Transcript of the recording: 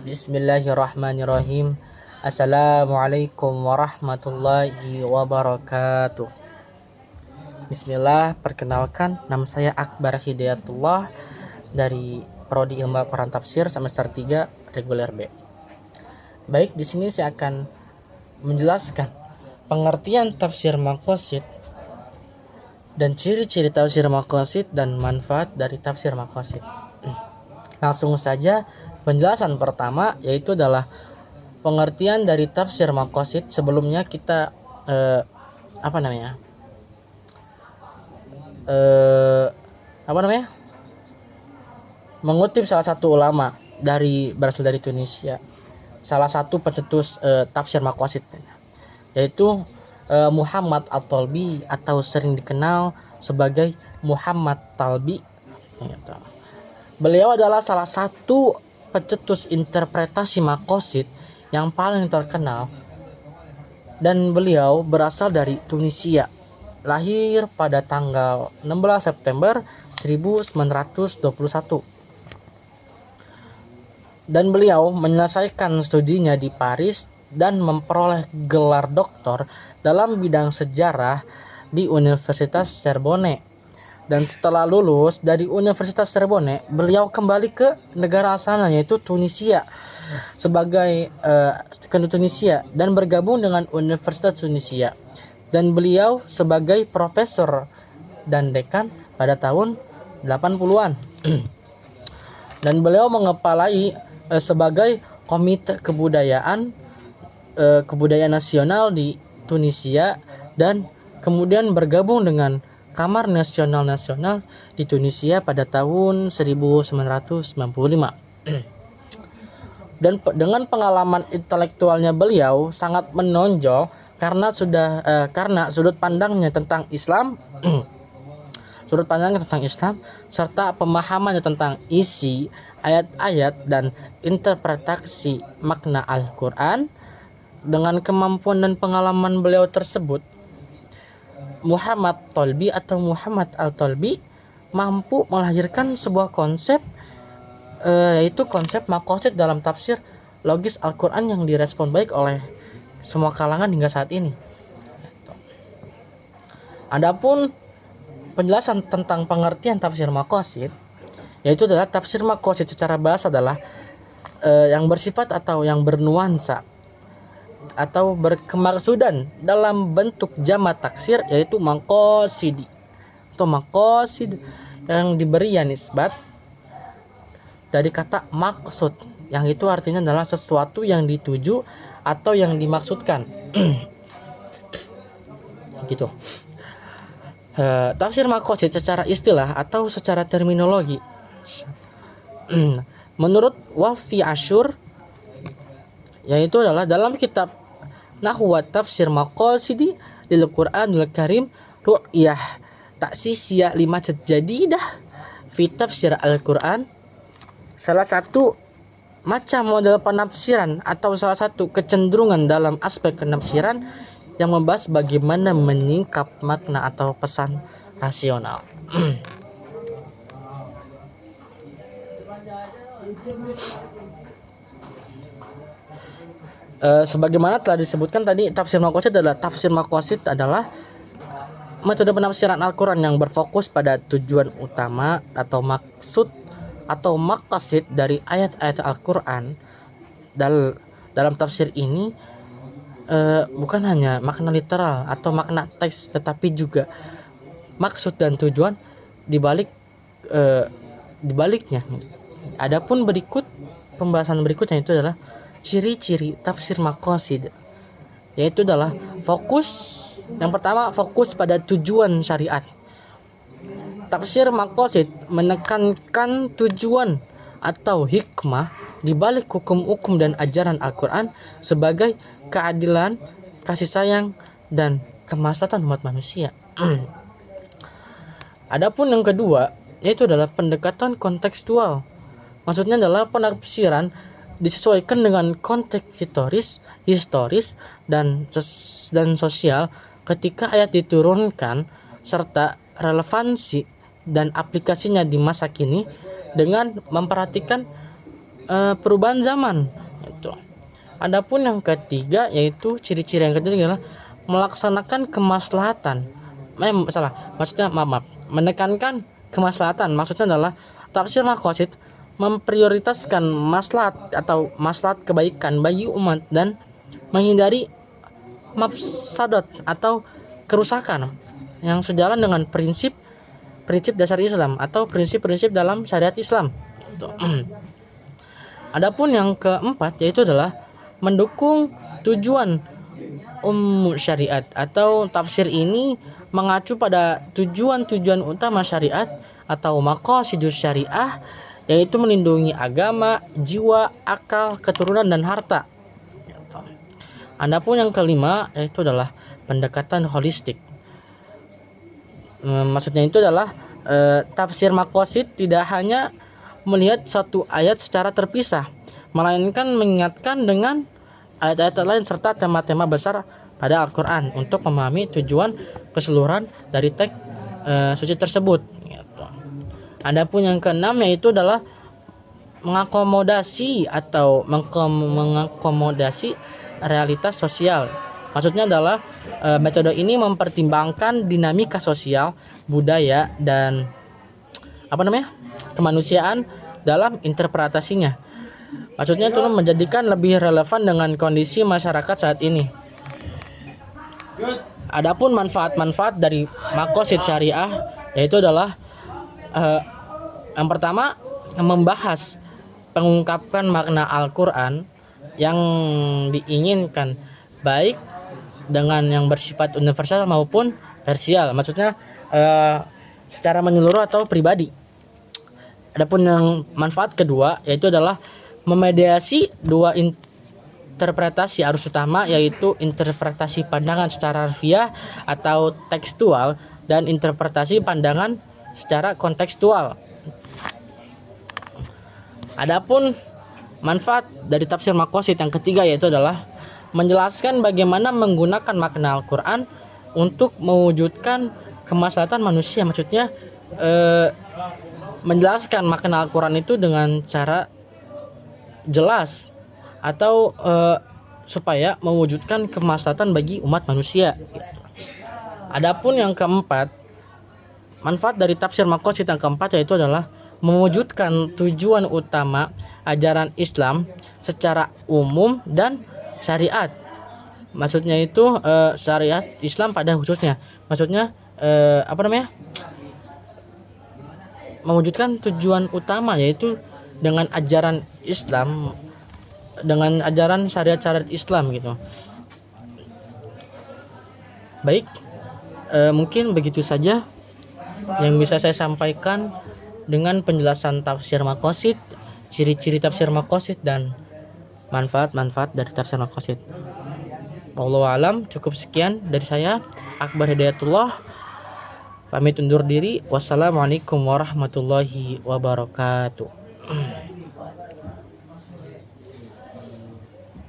Bismillahirrahmanirrahim. Assalamualaikum warahmatullahi wabarakatuh. Bismillah, perkenalkan nama saya Akbar Hidayatullah dari Prodi Ilmu Al-Quran Tafsir semester 3 reguler B. Baik, di sini saya akan menjelaskan pengertian tafsir maqasid dan ciri-ciri tafsir maqasid dan manfaat dari tafsir maqasid. Langsung saja, penjelasan pertama yaitu adalah pengertian dari tafsir maqasid. Sebelumnya kita mengutip salah satu ulama berasal dari Tunisia, salah satu pencetus tafsir maqasid, yaitu Muhammad At-Talbi atau sering dikenal sebagai Muhammad Talbi. Beliau adalah salah satu pencetus interpretasi maqasid yang paling terkenal, dan beliau berasal dari Tunisia. Lahir pada tanggal 16 September 1921. Dan beliau menyelesaikan studinya di Paris dan memperoleh gelar doktor dalam bidang sejarah di Universitas Sorbonne. Dan setelah lulus dari Universitas Sorbonne, beliau kembali ke negara asalnya yaitu Tunisia dan bergabung dengan Universitas Tunisia. Dan beliau sebagai profesor dan dekan pada tahun 80-an. Dan beliau mengepalai sebagai Komite Kebudayaan Nasional di Tunisia, dan kemudian bergabung dengan Kamar Nasional di Tunisia pada tahun 1995. Dan dengan pengalaman intelektualnya beliau sangat menonjol karena sudut pandangnya tentang Islam serta pemahamannya tentang isi ayat-ayat dan interpretasi makna Al-Quran. Dengan kemampuan dan pengalaman beliau tersebut, Muhammad Talbi atau Muhammad Al-Talbi mampu melahirkan sebuah konsep, yaitu konsep maqasid dalam tafsir logis Al-Quran yang direspon baik oleh semua kalangan hingga saat ini. Adapun penjelasan tentang pengertian tafsir maqasid, yaitu adalah tafsir maqasid secara bahasa adalah yang bersifat atau yang bernuansa atau berkemaksudan dalam bentuk jamak taksir, yaitu maqasidi atau maqasid, yang diberi nisbat dari kata maksud, yang itu artinya adalah sesuatu yang dituju atau yang dimaksudkan. Gitu. Tafsir maqasid secara istilah atau secara terminologi, menurut Wafi Asyur, yaitu adalah dalam kitab Nahwu Tafsir Maqasidi lil Qur'anil Karim ru'yah taksisiyah limat jadidah fi tafsir Al-Qur'an, salah satu macam model penafsiran atau salah satu kecenderungan dalam aspek penafsiran yang membahas bagaimana menyingkap makna atau pesan rasional. Sebagaimana telah disebutkan tadi, tafsir maqasid adalah metode penafsiran Al-Quran yang berfokus pada tujuan utama atau maksud atau maqasid dari ayat-ayat Al-Quran. Dalam tafsir ini bukan hanya makna literal atau makna teks, tetapi juga maksud dan tujuan dibaliknya. Adapun pembahasan berikutnya itu adalah ciri-ciri tafsir maqasid, yaitu adalah yang pertama fokus pada tujuan syariat. Tafsir maqasid menekankan tujuan atau hikmah di balik hukum-hukum dan ajaran Al-Quran sebagai keadilan, kasih sayang, dan kemaslahatan umat manusia. Adapun yang kedua, yaitu adalah pendekatan kontekstual. Maksudnya adalah penafsiran disesuaikan dengan konteks historis dan sosial ketika ayat diturunkan, serta relevansi dan aplikasinya di masa kini dengan memperhatikan perubahan zaman itu. Adapun yang ketiga yaitu ciri-ciri yang ketiga adalah melaksanakan kemaslahatan. Maaf, menekankan kemaslahatan. Maksudnya adalah tafsir maqasid memprioritaskan maslahat atau maslahat kebaikan bagi umat dan menghindari mafsadat atau kerusakan yang sejalan dengan prinsip dasar Islam atau prinsip-prinsip dalam syariat Islam. Adapun yang keempat yaitu adalah mendukung tujuan syariat atau tafsir ini mengacu pada tujuan-tujuan utama syariat atau maqasidus syariah, yaitu melindungi agama, jiwa, akal, keturunan dan harta. Adapun yang kelima yaitu adalah pendekatan holistik. Maksudnya itu adalah tafsir maqasid tidak hanya melihat satu ayat secara terpisah, melainkan mengingatkan dengan ayat-ayat lain serta tema-tema besar pada Al-Quran untuk memahami tujuan keseluruhan dari teks suci tersebut. Adapun yang keenam yaitu adalah mengakomodasi realitas sosial. Maksudnya adalah metode ini mempertimbangkan dinamika sosial, budaya dan kemanusiaan dalam interpretasinya. Maksudnya itu menjadikan lebih relevan dengan kondisi masyarakat saat ini. Adapun manfaat-manfaat dari maqasid syariah yaitu adalah yang pertama membahas pengungkapkan makna Al-Quran yang diinginkan baik dengan yang bersifat universal maupun parsial. Maksudnya secara menyeluruh atau pribadi. Adapun yang manfaat kedua yaitu adalah memediasi dua interpretasi arus utama, yaitu interpretasi pandangan secara harfiah atau tekstual dan interpretasi pandangan secara kontekstual. Adapun manfaat dari tafsir maqasid yang ketiga yaitu adalah menjelaskan bagaimana menggunakan makna Al-Quran untuk mewujudkan kemaslahatan manusia. Maksudnya menjelaskan makna Al-Quran itu dengan cara jelas atau supaya mewujudkan kemaslahatan bagi umat manusia. Adapun yang keempat, manfaat dari tafsir maqasid yang keempat yaitu adalah mewujudkan tujuan utama ajaran Islam secara umum dan syariat. Maksudnya itu syariat Islam pada khususnya. Maksudnya mewujudkan tujuan utama yaitu dengan ajaran Islam, dengan ajaran syariat Islam gitu. Baik, mungkin begitu saja yang bisa saya sampaikan dengan penjelasan tafsir maqasid, ciri-ciri tafsir maqasid dan manfaat-manfaat dari tafsir maqasid. Wallahu alam, cukup sekian dari saya, Akbar Hidayatullah. Pamit undur diri. Wassalamualaikum warahmatullahi wabarakatuh.